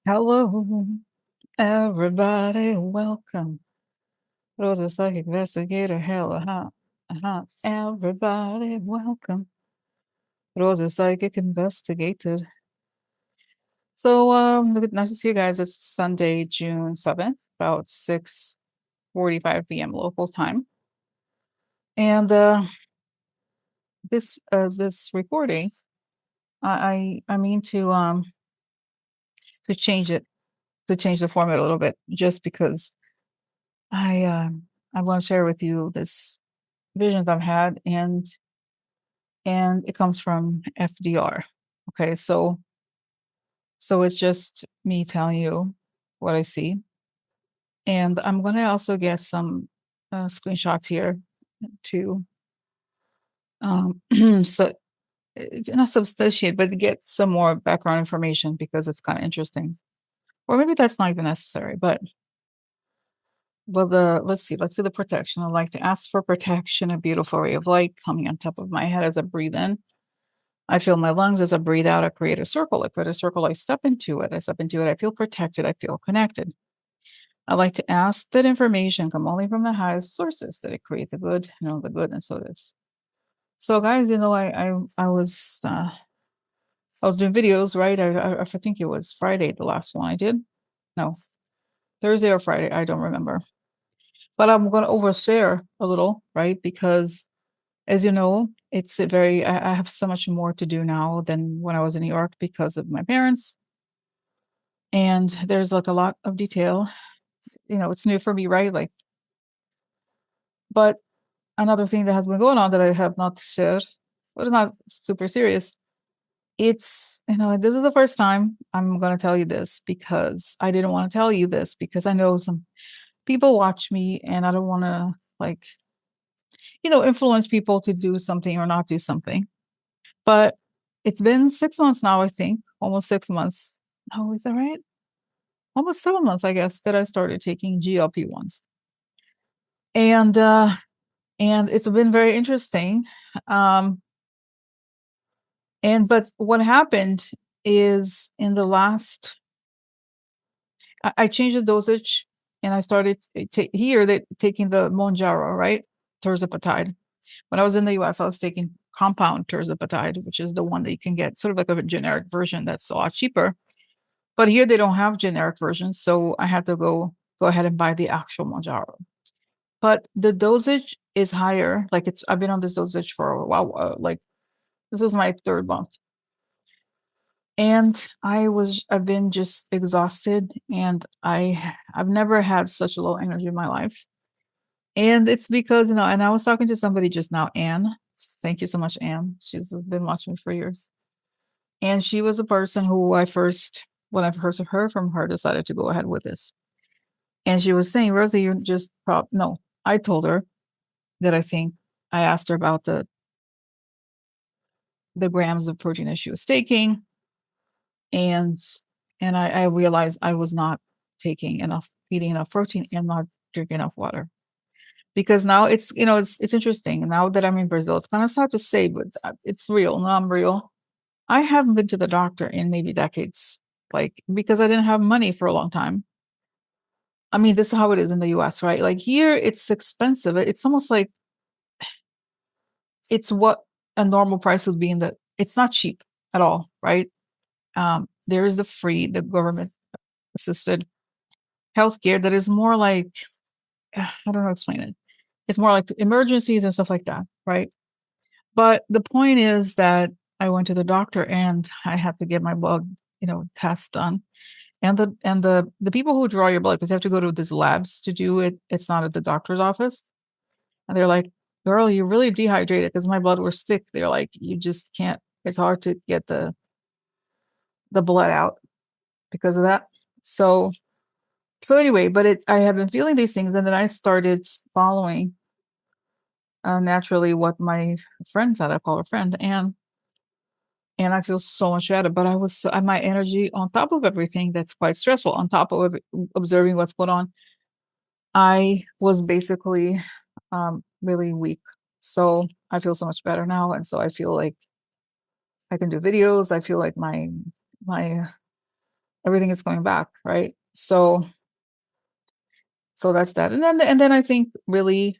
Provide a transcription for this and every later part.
Hello, everybody. Welcome. Rosa Psychic Investigator. Hello, everybody. Welcome. Rosa Psychic Investigator. So, nice to see you guys. It's Sunday, June 7th, about 6:45 p.m. local time. And this recording, I mean to change it, to change the format a little bit, just because I want to share with you this visions I've had, and it comes from FDR. Okay, so it's just me telling you what I see, and I'm gonna also get some screenshots here to so not substantiate, but to get some more background information because it's kind of interesting. Or maybe that's not even necessary, but well, the let's see the protection. I'd like to ask for protection, a beautiful ray of light coming on top of my head as I breathe in. I feel my lungs as I breathe out. I create a circle. I create a circle. I step into it. I step into it. I feel protected. I feel connected. I like to ask that information come only from the highest sources, that it create the good, the goodness of this. So, guys, I was doing videos, right? I think it was Friday, the last one I did. No, Thursday or Friday, I don't remember. But I'm going to overshare a little, right? Because as you know, it's I have so much more to do now than when I was in New York because of my parents. And there's like a lot of detail. It's new for me, right? But another thing that has been going on that I have not shared, but it's not super serious. This is the first time I'm going to tell you this because I didn't want to tell you this because I know some people watch me and I don't want to, influence people to do something or not do something. But it's been 6 months now, I think, almost 6 months. Oh, is that right? Almost 7 months, I guess, that I started taking GLP-1s. And it's been very interesting. But what happened is in the last, I changed the dosage and I started taking the Monjaro, right? Tirzepatide. When I was in the US, I was taking compound tirzepatide, which is the one that you can get sort of like a generic version that's a lot cheaper. But here they don't have generic versions, so I had to go ahead and buy the actual Monjaro. But the dosage is higher. I've been on this dosage for a while. This is my third month, and I've been just exhausted, and I've never had such low energy in my life. And it's because and I was talking to somebody just now, Anne. Thank you so much, Anne. She's been watching me for years, and she was a person who when I first heard from her, decided to go ahead with this. And she was saying, Rosie, you're just no. I told her that I asked her about the grams of protein that she was taking, and I realized I was not eating enough protein and not drinking enough water. Because now it's interesting. Now that I'm in Brazil, it's kind of sad to say, but it's real. No, I'm real. I haven't been to the doctor in maybe decades, because I didn't have money for a long time. I mean, this is how it is in the US, right? Like here, it's expensive. It's almost like it's what a normal price would be it's not cheap at all, right? There is the government assisted healthcare that is more like, I don't know how to explain it. It's more like emergencies and stuff like that, right? But the point is that I went to the doctor and I had to get my blood, test done. And the people who draw your blood, because you have to go to these labs to do it. It's not at the doctor's office. And they're like, girl, you're really dehydrated, because my blood was thick. They're like, you just can't, it's hard to get the blood out because of that. So anyway, but I have been feeling these things. And then I started following naturally what my friend said. I call her friend, and I feel so much better. But my energy, on top of everything that's quite stressful, on top of observing what's going on, I was basically really weak. So I feel so much better now. And so I feel like I can do videos. I feel like my everything is going back, right? So that's that. And then I think really,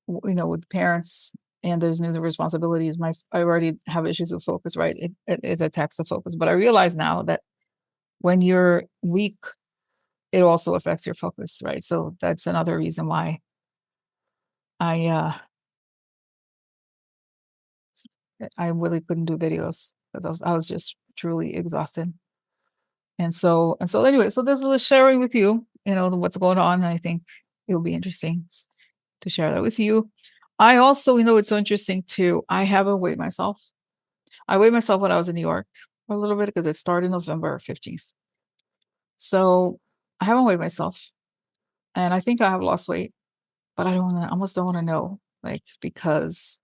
with parents and there's new responsibilities, I already have issues with focus, right? It attacks the focus. But I realize now that when you're weak, it also affects your focus, right? So that's another reason why I uh I really couldn't do videos because I was just truly exhausted. And so anyway, so there's a little sharing with you, what's going on. I think it'll be interesting to share that with you. I also, it's so interesting too. I haven't weighed myself. I weighed myself when I was in New York for a little bit because it started November 15th. So I haven't weighed myself, and I think I have lost weight, but I don't wanna, I almost don't want to know, like, because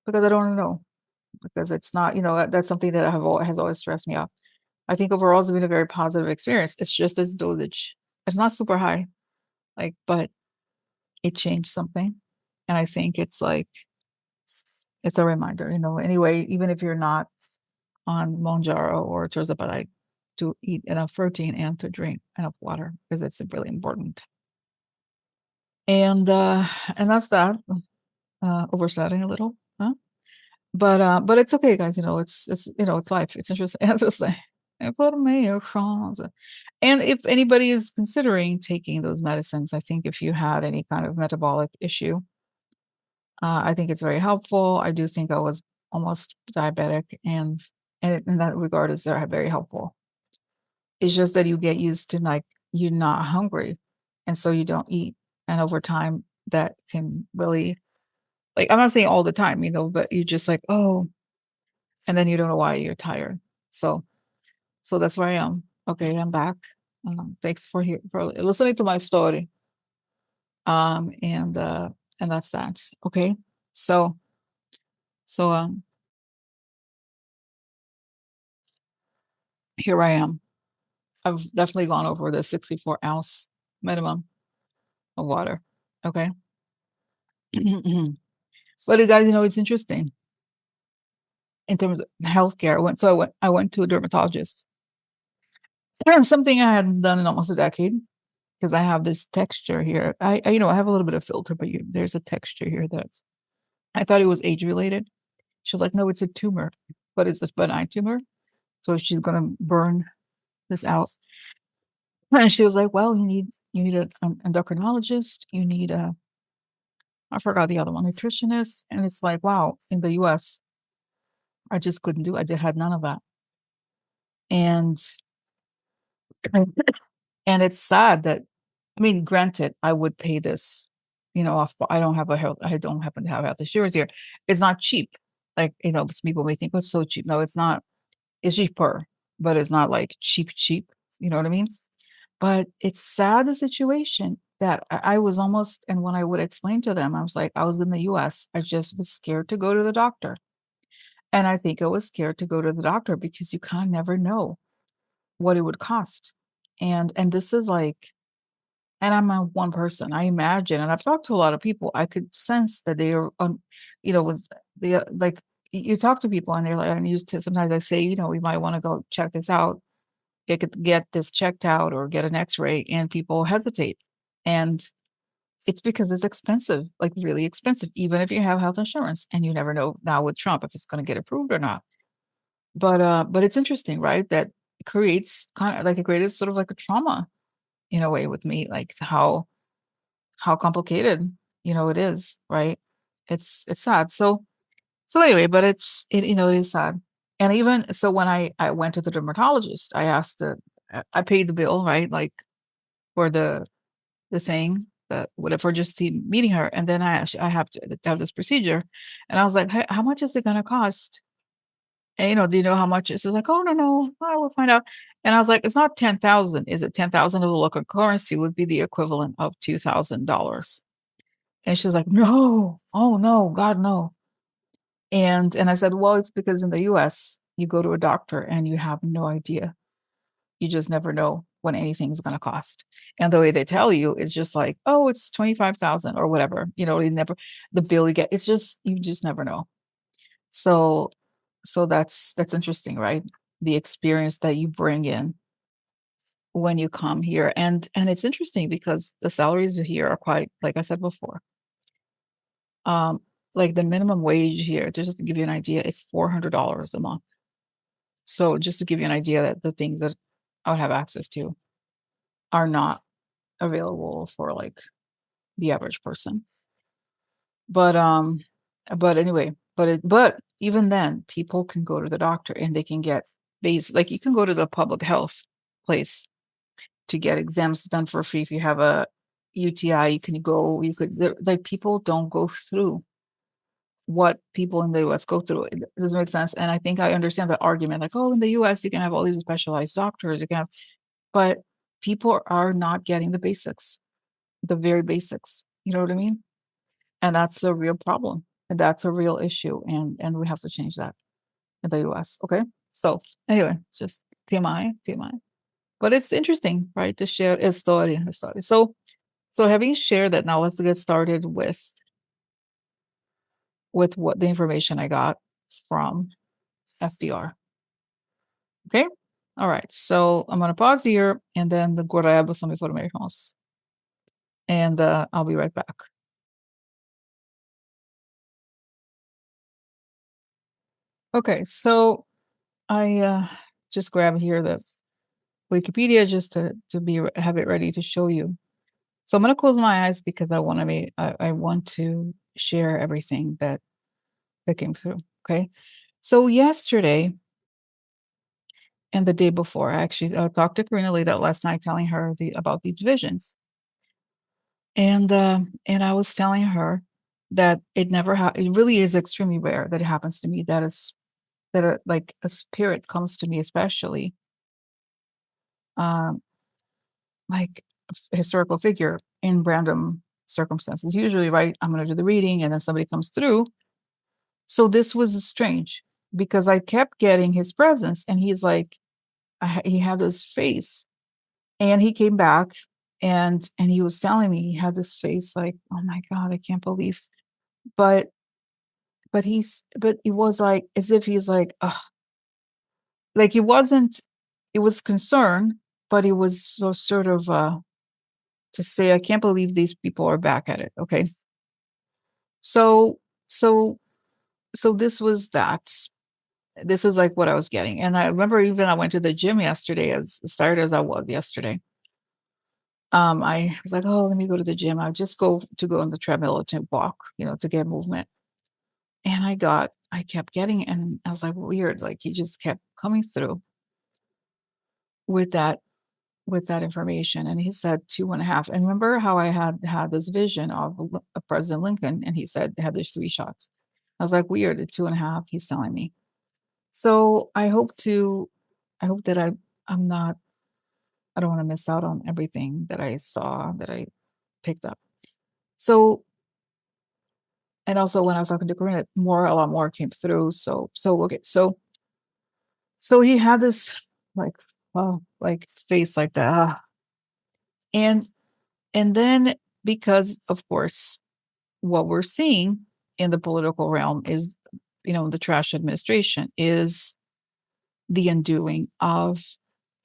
I don't want to know, because it's not, that's something that has always stressed me out. I think overall it's been a very positive experience. It's just this dosage. It's not super high, like, but it changed something. And I think it's a reminder, anyway, even if you're not on Monjaro or Tirzepatide, to eat enough protein and to drink enough water because it's really important. And that's that. Overshadowing a little, huh? But it's okay, guys. It's life. It's interesting. Interesting. And if anybody is considering taking those medicines, I think if you had any kind of metabolic issue, I think it's very helpful. I do think I was almost diabetic, and in that regard, is very helpful. It's just that you get used to, like, you're not hungry, and so you don't eat, and over time, that can really, like, I'm not saying all the time, but you're just like, "Oh," and then you don't know why you're tired. So so that's where I am. Okay, I'm back. Thanks for listening to my story. Um, and, uh, and that's that. Okay? So so here I am. I've definitely gone over the 64-ounce minimum of water. Okay? But guys, it's interesting in terms of healthcare. I went to a dermatologist. Something I hadn't done in almost a decade because I have this texture here. I have a little bit of filter, but there's a texture here that I thought it was age related. She was like, "No, it's a tumor, but it's a benign tumor, so she's gonna burn this out." And she was like, "Well, you need an endocrinologist. You need a, I forgot the other one, nutritionist." And it's like, wow, in the U.S., I just couldn't do. Had none of that, and and it's sad that, I mean, granted, I would pay this, off. But I don't happen to have health insurance here. It's not cheap. Like, some people may think, "Oh, it's so cheap." No, it's not. It's cheaper, but it's not like cheap, cheap. You know what I mean? But it's sad, the situation that I was almost, and when I would explain to them, I was like, I was in the US. I just was scared to go to the doctor. And I think I was scared to go to the doctor because you kind of never know what it would cost. And this is like, and I'm a one person. I imagine, and I've talked to a lot of people. I could sense that they are, was the like, you talk to people and they're like, and used to, sometimes I say, we might want to go check this out, get this checked out or get an X-ray, and people hesitate. And it's because it's expensive, like really expensive, even if you have health insurance, and you never know now with Trump if it's going to get approved or not. But it's interesting, right? That creates kind of like, it created sort of like a trauma in a way with me, like how complicated, it is, right? It's sad. So anyway, but it is sad. And even so, when I went to the dermatologist, I paid the bill, right? Like, for the thing, that whatever, just meeting her, and then I have to have this procedure, and I was like, "Hey, how much is it gonna cost? And, do you know how much?" She's like, "Oh, no, no, I will find out." And I was like, "It's not 10,000. Is it 10,000 of the local currency would be the equivalent of $2,000?" And she's like, "No, oh no, God, no." And I said, "Well, it's because in the US, you go to a doctor and you have no idea. You just never know when anything's gonna cost. And the way they tell you is just like, oh, it's 25,000 or whatever. You never, the bill you get, you just never know. So so that's interesting, right? the experience that you bring in when you come here. And it's interesting because the salaries here are quite, like I said before, um, like the minimum wage here, just to give you an idea, it's $400 a month. So just to give you an idea that the things that I would have access to are not available for like the average person. But but anyway, but even then, people can go to the doctor and they can get base like you can go to the public health place to get exams done for free. If you have a UTI, you can go, you could like people don't go through what people in the US go through. It doesn't make sense. And I think I understand the argument, like, oh, in the US, you can have all these specialized doctors, you can have, but people are not getting the basics, the very basics. You know what I mean? And that's a real problem. And that's a real issue. And we have to change that in the US. Okay. So anyway, just TMI, TMI. But it's interesting, right? To share a story, a story. So having shared that, now let's get started with what the information I got from FDR. Okay. All right. So I'm gonna pause here and then grab some information else. And I'll be right back. Okay, so I just grab here the Wikipedia just to be have it ready to show you. So I'm gonna close my eyes because I want to share everything that came through. Okay. So yesterday and the day before, I actually talked to Karina late out last night, telling her about these visions, and I was telling her that it really is extremely rare that it happens to me. Like a spirit comes to me, especially um, like historical figure in random circumstances. Usually, right? I'm going to do the reading, and then somebody comes through. So this was strange because I kept getting his presence, and he's like, he had this face, and he came back, and he was telling me he had this face like, oh my god, I can't believe, but but it was like as if he's like, ugh, like it wasn't, it was concern, but it was so sort of to say, I can't believe these people are back at it. Okay, so so so this was that. This is like what I was getting. And I remember even I went to the gym yesterday, as tired as I was yesterday. I was like, oh, let me go to the gym. I just go on the treadmill to walk, to get movement. And I kept getting, and I was like, weird. Like he just kept coming through with that information. And he said 2.5. And remember how I had this vision of President Lincoln, and he said they had these 3 shots. I was like, weird, at 2.5, he's telling me. So I hope that I don't want to miss out on everything that I saw, that I picked up. So, and also when I was talking to Corinne, a lot more came through. So okay. So he had this like, oh, like face like that. And and then because of course what we're seeing in the political realm is, the trash administration is the undoing of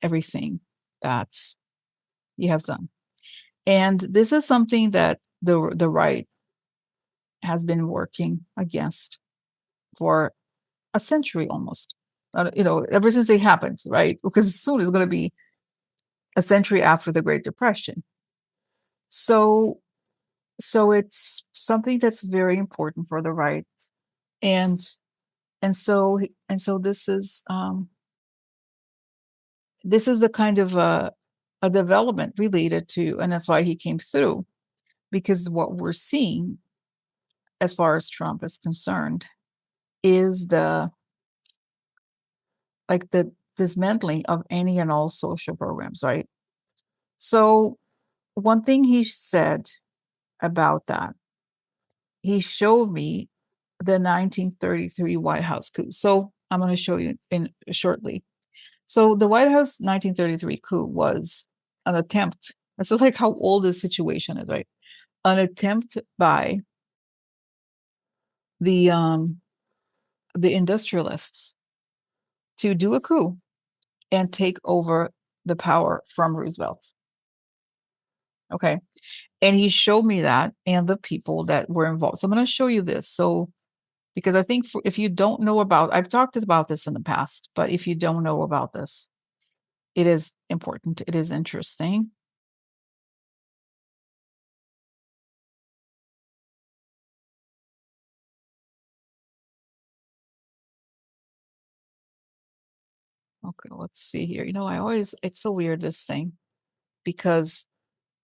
everything that he has done. And this is something that the right has been working against for a century almost. Ever since it happened, right? Because soon it's going to be a century after the Great Depression. So it's something that's very important for the right. And so this is a kind of a development related to, and that's why he came through, because what we're seeing as far as Trump is concerned is the dismantling of any and all social programs, right? So one thing he said about that, he showed me the 1933 White House coup. So I'm going to show you in shortly. So the White House 1933 coup was an attempt. This is like how old this situation is, right? An attempt by the industrialists to do a coup and take over the power from Roosevelt. Okay. And he showed me that and the people that were involved. So I'm going to show you this. So, because I think if you don't know about, I've talked about this in the past, but if you don't know about this, it is important. It is interesting. Okay, let's see here. It's so weird, this thing, because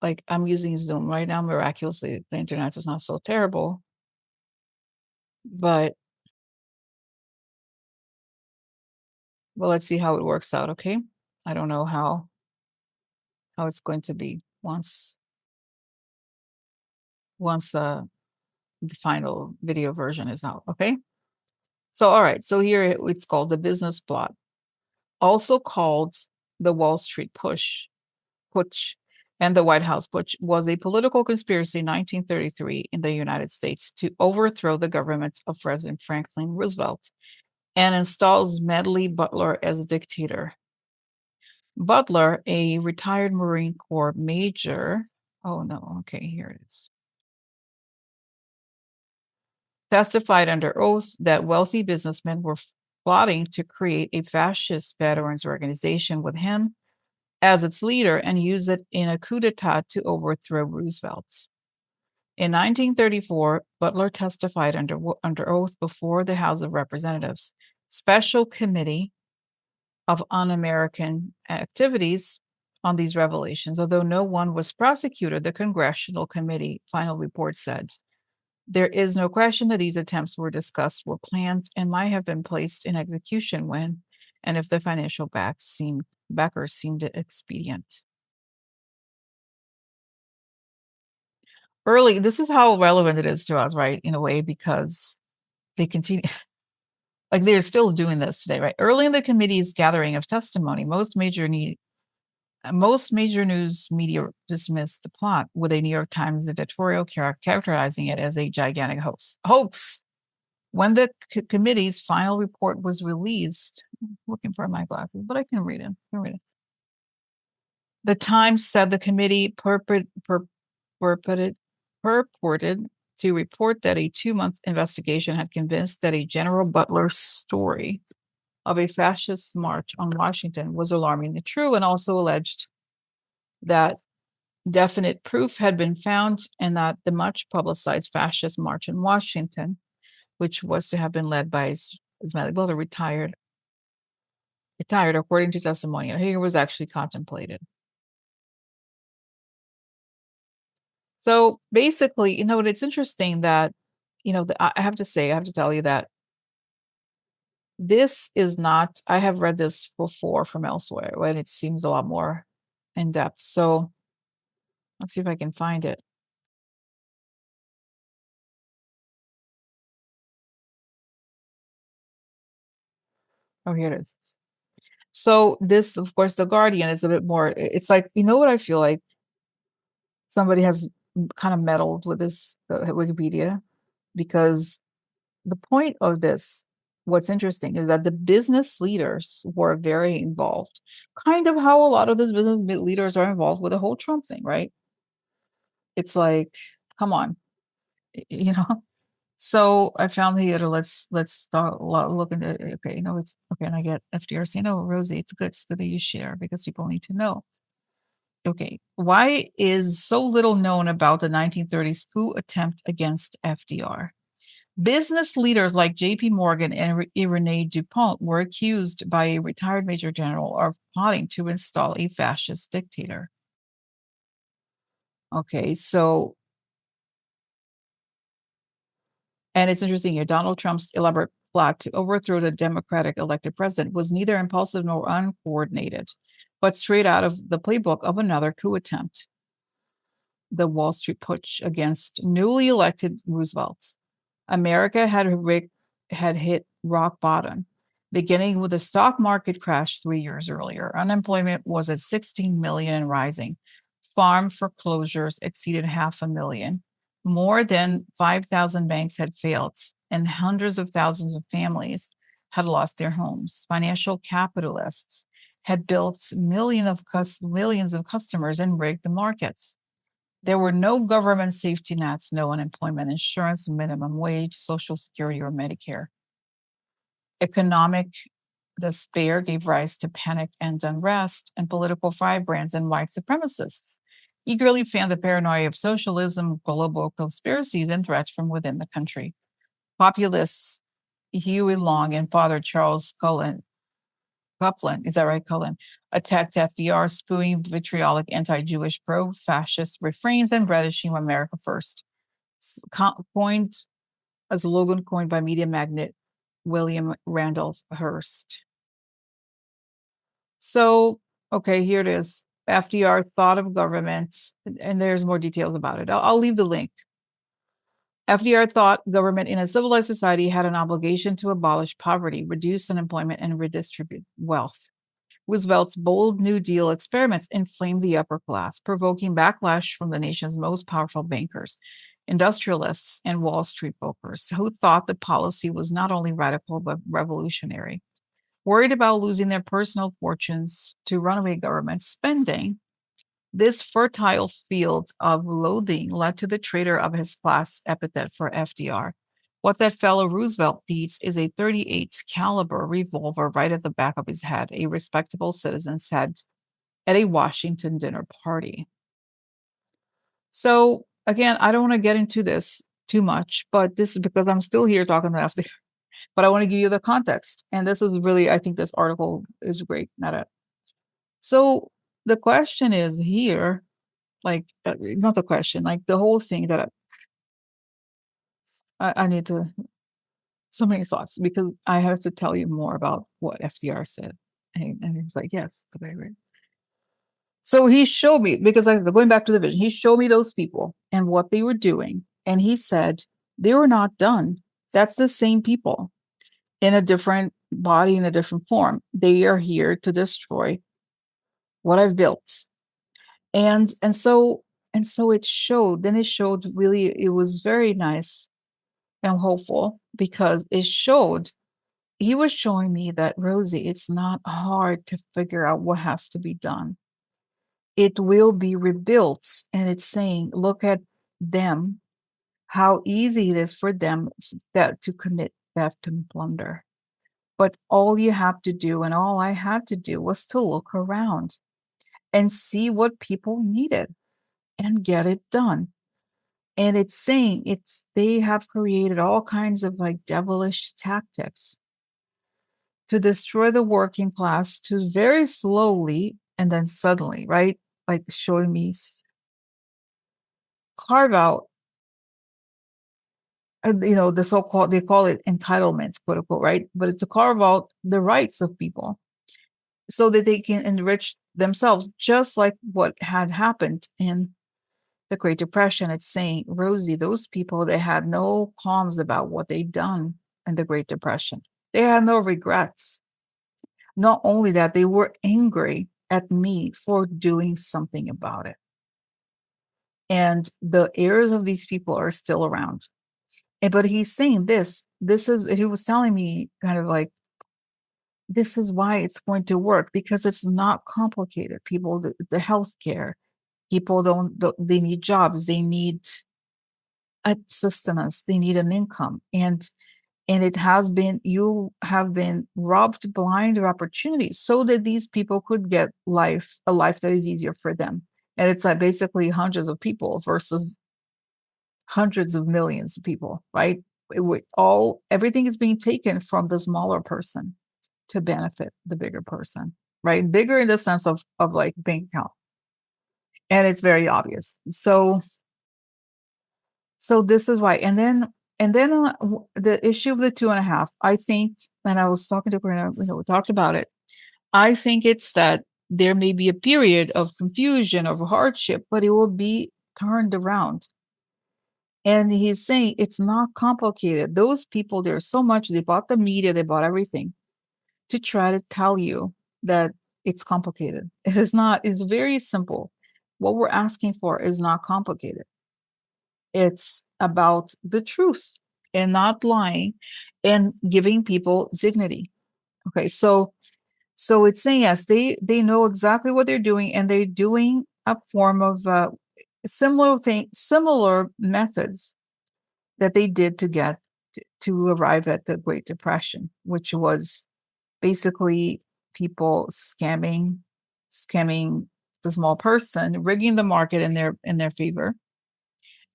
like I'm using Zoom right now. Miraculously, the internet is not so terrible, but well, let's see how it works out. Okay. I don't know how it's going to be once the final video version is out. Okay. So, all right. So here it's called the business plot, also called the Wall Street putsch, and the White House putsch, was a political conspiracy in 1933 in the United States to overthrow the government of President Franklin Roosevelt and installs Medley Butler as dictator. Butler, a retired Marine Corps major, oh no, okay, here it is, testified under oath that wealthy businessmen were plotting to create a fascist veterans organization with him as its leader and use it in a coup d'etat to overthrow Roosevelt. In 1934, Butler testified under oath before the House of Representatives Special Committee of Un-American Activities on these revelations. Although no one was prosecuted, the Congressional Committee final report said, there is no question that these attempts were discussed, were planned, and might have been placed in execution when and if the financial backers seemed expedient. Early, this is how relevant it is to us, right? In a way, because they continue, like they're still doing this today, right? Early in the committee's gathering of testimony, most major news media dismissed the plot, with a New York Times editorial characterizing it as a gigantic hoax. When the committee's final report was released, I'm looking for my glasses, but I can read it. The Times said the committee purported to report that a 2-month investigation had convinced that a General Butler story of a fascist march on Washington was alarmingly true, and also alleged that definite proof had been found and that the much publicized fascist march in Washington, which was to have been led by his medical brother, retired according to testimony, here was actually contemplated. So basically, it's interesting that, I have to tell you that this is not, I have read this before from elsewhere, when it seems a lot more in depth. So let's see if I can find it. Oh, here it is. So this, of course, The Guardian is a bit more, it's like, what I feel like somebody has kind of meddled with this Wikipedia, because the point of this, what's interesting is that the business leaders were very involved, kind of how a lot of these business leaders are involved with the whole Trump thing, right? It's like, come on, you know. So I found here, let's start look into it. Okay, it's okay, and I get FDR saying, "No, Rosie, it's good that you share because people need to know." Okay, why is so little known about the 1930s coup attempt against FDR? Business leaders like J.P. Morgan and Rene Dupont were accused by a retired major general of plotting to install a fascist dictator. Okay, so, and it's interesting here, Donald Trump's elaborate plot to overthrow the Democratic elected president was neither impulsive nor uncoordinated, but straight out of the playbook of another coup attempt, the Wall Street putsch against newly elected Roosevelt. America had hit rock bottom, beginning with a stock market crash 3 years earlier. Unemployment was at 16 million and rising. Farm foreclosures exceeded 500,000. More than 5,000 banks had failed, and hundreds of thousands of families had lost their homes. Financial capitalists had built millions of customers and rigged the markets. There were no government safety nets, no unemployment insurance, minimum wage, Social Security, or Medicare. Economic despair gave rise to panic and unrest, and political firebrands and white supremacists eagerly fanned the paranoia of socialism, global conspiracies, and threats from within the country. Populists Huey Long and Father Charles Coughlin, is that right, Cullen, attacked FDR, spewing vitriolic anti-Jewish, pro-fascist refrains and brandishing America first. Coined a slogan coined by media magnate William Randolph Hearst. So, okay, here it is. FDR thought of government, and there's more details about it. I'll leave the link. FDR thought government in a civilized society had an obligation to abolish poverty, reduce unemployment, and redistribute wealth. Roosevelt's bold New Deal experiments inflamed the upper class, provoking backlash from the nation's most powerful bankers, industrialists, and Wall Street brokers, who thought the policy was not only radical but revolutionary. Worried about losing their personal fortunes to runaway government spending, this fertile field of loathing led to the traitor of his class epithet for FDR. What that fellow Roosevelt needs is a 38 caliber revolver right at the back of his head, a respectable citizen said at a Washington dinner party. So again, I don't want to get into this too much, but this is because I'm still here talking about FDR. But I want to give you the context. And this is really, I think this article is great. So the question is here, like, not the question, like the whole thing that I need to, so many thoughts, because I have to tell you more about what FDR said. And he's like, yes, okay, right. So he showed me, because going back to the vision, he showed me those people and what they were doing. And he said, they were not done. That's the same people in a different body, in a different form. They are here to destroy what I've built. And so it showed. Then it showed, really, it was very nice and hopeful, because it showed, he was showing me that, Rosie, it's not hard to figure out what has to be done. It will be rebuilt. And it's saying, look at them, how easy it is for them to commit theft and plunder. But all you have to do, and all I had to do, was to look around and see what people needed and get it done. And it's saying they have created all kinds of like devilish tactics to destroy the working class, to very slowly and then suddenly, right? Like showing me carve out, the so-called, they call it entitlements, quote unquote, right? But it's to carve out the rights of people so that they can enrich themselves, just like what had happened in the Great Depression. It's saying, Rosie, those people, they had no qualms about what they'd done in the Great Depression. They had no regrets. Not only that, they were angry at me for doing something about it. And the heirs of these people are still around. But he's saying he was telling me kind of like, this is why it's going to work, because it's not complicated. People, the healthcare, people they need jobs, they need a sustenance, they need an income. And you have been robbed blind of opportunities so that these people could get a life that is easier for them. And it's like basically hundreds of people versus hundreds of millions of people, right? Everything is being taken from the smaller person to benefit the bigger person, right? Bigger in the sense of like bank account. And it's very obvious. So this is why. And then the issue of the 2.5, I think, and I was talking to Corinna, we talked about it. I think it's that there may be a period of confusion, of hardship, but it will be turned around. And he's saying it's not complicated. Those people, there's so much, they bought the media, they bought everything to try to tell you that it's complicated. It is not. It's very simple. What we're asking for is not complicated. It's about the truth and not lying and giving people dignity. Okay, so So it's saying yes, they know exactly what they're doing, and they're doing a form of similar methods that they did to get to arrive at the Great Depression, which was basically people scamming the small person, rigging the market in their favor.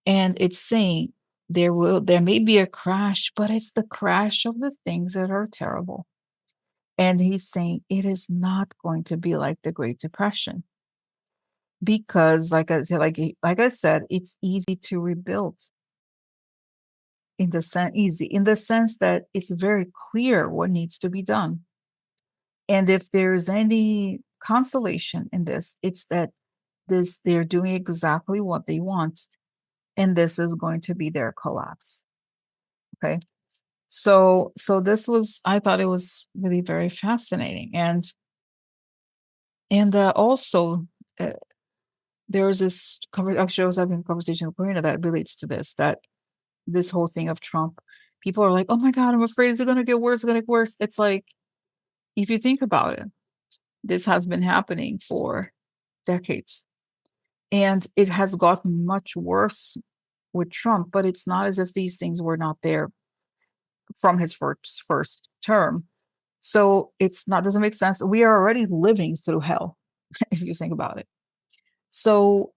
And it's saying there may be a crash, but it's the crash of the things that are terrible. And he's saying it is not going to be like the Great Depression because, like I said, it's easy to rebuild in the sense that it's very clear what needs to be done. And if there's any consolation in this, it's that they're doing exactly what they want, and this is going to be their collapse. Okay. So this was, I thought it was really very fascinating. And also uh, there was actually I was having a conversation with Karina that relates to that this whole thing of Trump. People are like, oh my God, I'm afraid it's going to get worse. It's going to get worse. It's like, if you think about it, this has been happening for decades. And it has gotten much worse with Trump, but it's not as if these things were not there from his first term. So it's not doesn't make sense. We are already living through hell, if you think about it. So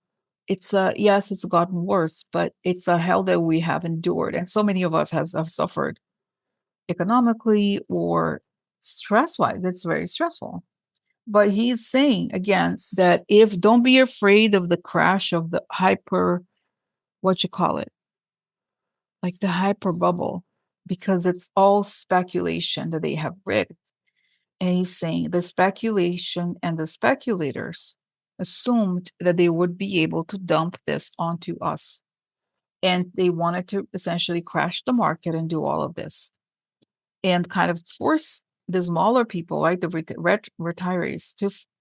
it's yes, it's gotten worse, but it's a hell that we have endured. And so many of us have suffered economically or stress-wise. It's very stressful. But he's saying again that if don't be afraid of the crash of the what you call it, like the hyper bubble, because it's all speculation that they have rigged. And he's saying the speculation and the speculators assumed that they would be able to dump this onto us. And they wanted to essentially crash the market and do all of this and kind of force the smaller people, right, the retirees,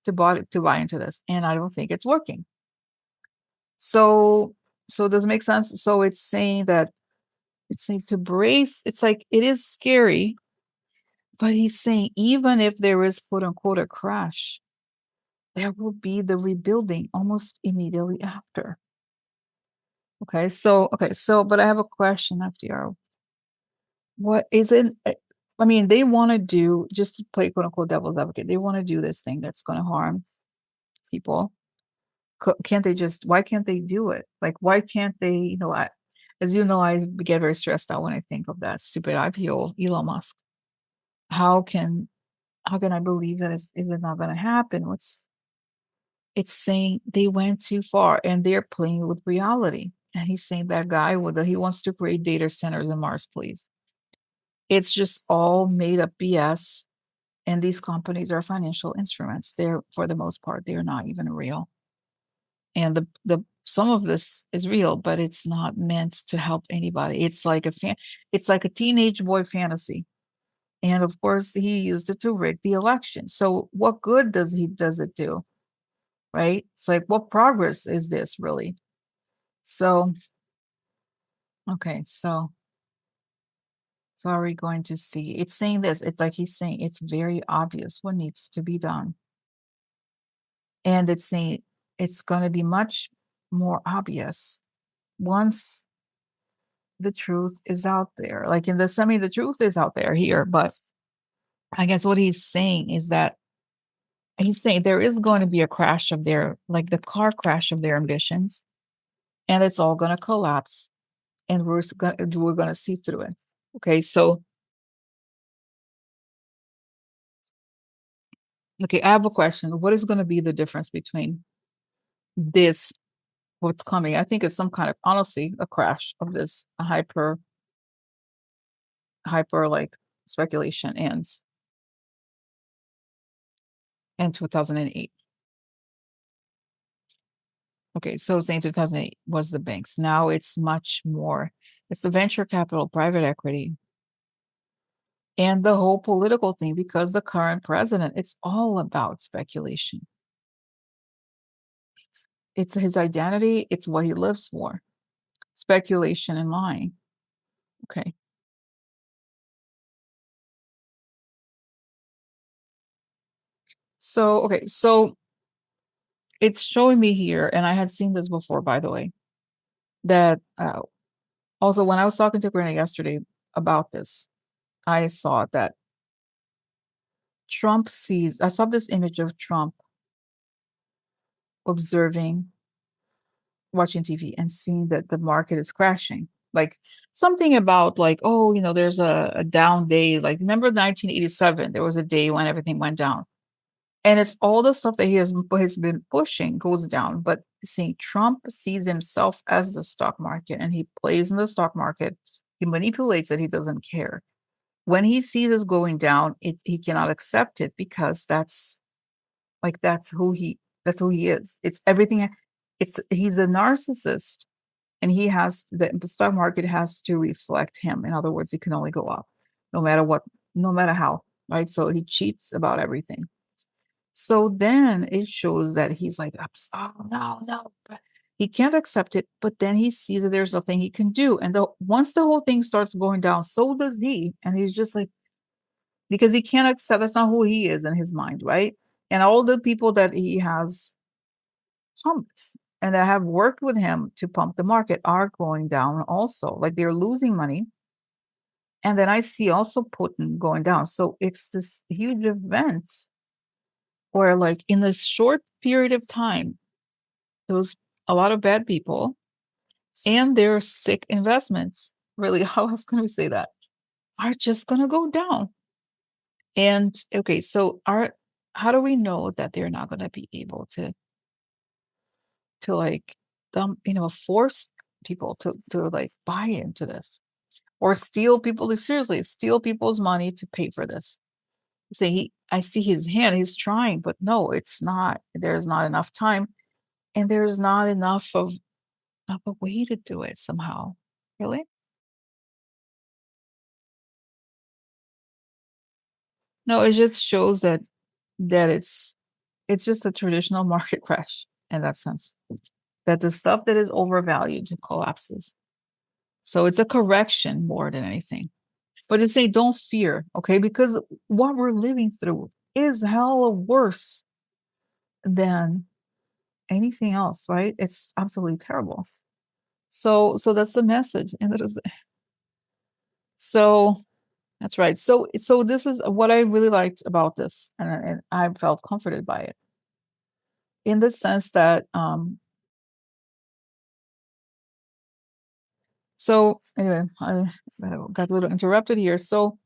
to buy into this. And I don't think it's working. So, does it make sense? So it's saying that it's saying to brace. It's like it is scary, but he's saying even if there is quote unquote a crash, there will be the rebuilding almost immediately after. Okay, so but I have a question, FDR. What is it? I mean, they want to do, just to play quote unquote devil's advocate, they want to do this thing that's going to harm people. Can't they just, why can't they do it? Like, why can't they, as you know, I get very stressed out when I think of that stupid IPO of Elon Musk. How can, how can I believe that is it not going to happen? It's saying they went too far and they're playing with reality. And he's saying that guy he wants to create data centers in Mars, please. It's just all made up BS. And these companies are financial instruments. They're, for the most part, they're not even real. And the some of this is real, but it's not meant to help anybody. It's like a teenage boy fantasy. And of course, he used it to rig the election. So what good does it do? Right? It's like, what progress is this really? So, okay, so are we going to see? It's saying this. It's like he's saying it's very obvious what needs to be done. And it's saying it's going to be much more obvious once the truth is out there. Like in the truth is out there here. But I guess what he's saying is that he's saying there is going to be a crash of like the car crash of their ambitions, and it's all going to collapse, and we're going to see through it. Okay, so okay, I have a question. What is going to be the difference between this, what's coming? I think it's some kind of, honestly, a crash of this hyper like speculation ends in 2008. Okay, so saying 2008 was the banks. Now it's much more. It's the venture capital, private equity, and the whole political thing because the current president, it's all about speculation. It's his identity, it's what he lives for. Speculation and lying. Okay. So, okay, so it's showing me here, and I had seen this before, by the way, that also when I was talking to Granny yesterday about this, I saw that I saw this image of Trump observing, watching TV and seeing that the market is crashing. Like something about like, oh, there's a down day. Like remember 1987, there was a day when everything went down. And it's all the stuff that has been pushing goes down. But seeing Trump sees himself as the stock market and he plays in the stock market, he manipulates it, he doesn't care. When he sees it going down, he cannot accept it because that's who he is. It's everything. He's a narcissist, and the stock market has to reflect him. In other words, it can only go up, no matter what, no matter how, right? So he cheats about everything. So then it shows that he's like, oh no, no, he can't accept it. But then he sees that there's nothing he can do, and once the whole thing starts going down, so does he, and he's just like, because he can't accept that's not who he is in his mind, right? And all the people that he has pumped and that have worked with him to pump the market are going down also. Like they're losing money. And then I see also Putin going down. So it's this huge event where, like, in this short period of time, there was a lot of bad people and their sick investments, really, how else can we say that, are just going to go down. And okay, so how do we know that they're not going to be able to like force people to like buy into this or seriously steal people's money to pay for this? Say I see his hand, he's trying, but no, it's not. There's not enough time, and there's not enough of a way to do it somehow. Really? No, it just shows that it's just a traditional market crash in that sense. That the stuff that is overvalued collapses. So it's a correction more than anything. But to say don't fear, okay? Because what we're living through is hell worse than anything else, right? It's absolutely terrible. So that's the message. And so that's right. So this is what I really liked about this, and I felt comforted by it in the sense that so anyway, I got a little interrupted here. So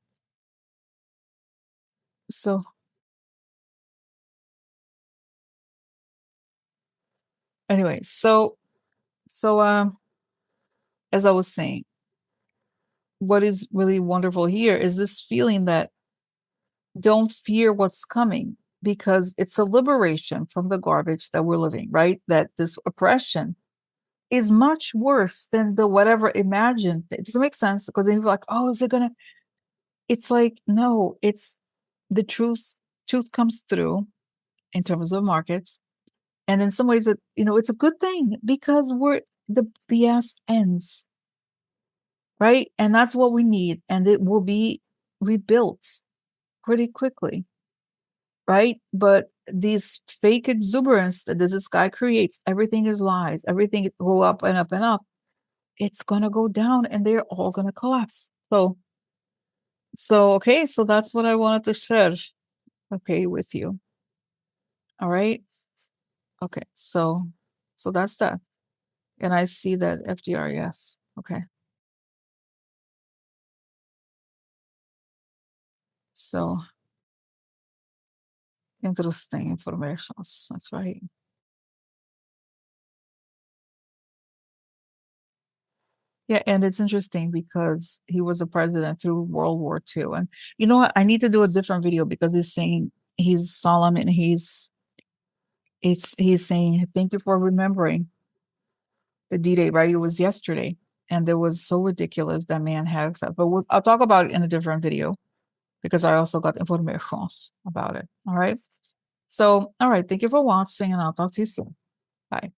anyway, so as I was saying, what is really wonderful here is this feeling that don't fear what's coming because it's a liberation from the garbage that we're living, right? That this oppression is much worse than the whatever imagined. It doesn't make sense because then you're like, oh, is it gonna? It's like, no, it's the truth comes through in terms of markets. And in some ways it's a good thing because the BS ends, right? And that's what we need. And it will be rebuilt pretty quickly, right? But these fake exuberance that this guy creates, everything is lies, everything go up and up and up. It's gonna go down and they're all gonna collapse. So okay, so that's what I wanted to share, okay, with you. All right. Okay, so that's that. And I see that FDR, yes. Okay. So interesting informations. That's right. Yeah, and it's interesting because he was a president through World War II. And you know what? I need to do a different video because he's saying he's solemn and he's saying, thank you for remembering the D-Day, right? It was yesterday. And it was so ridiculous that man had that. But I'll talk about it in a different video because I also got information about it. All right. So, all right. Thank you for watching, and I'll talk to you soon. Bye.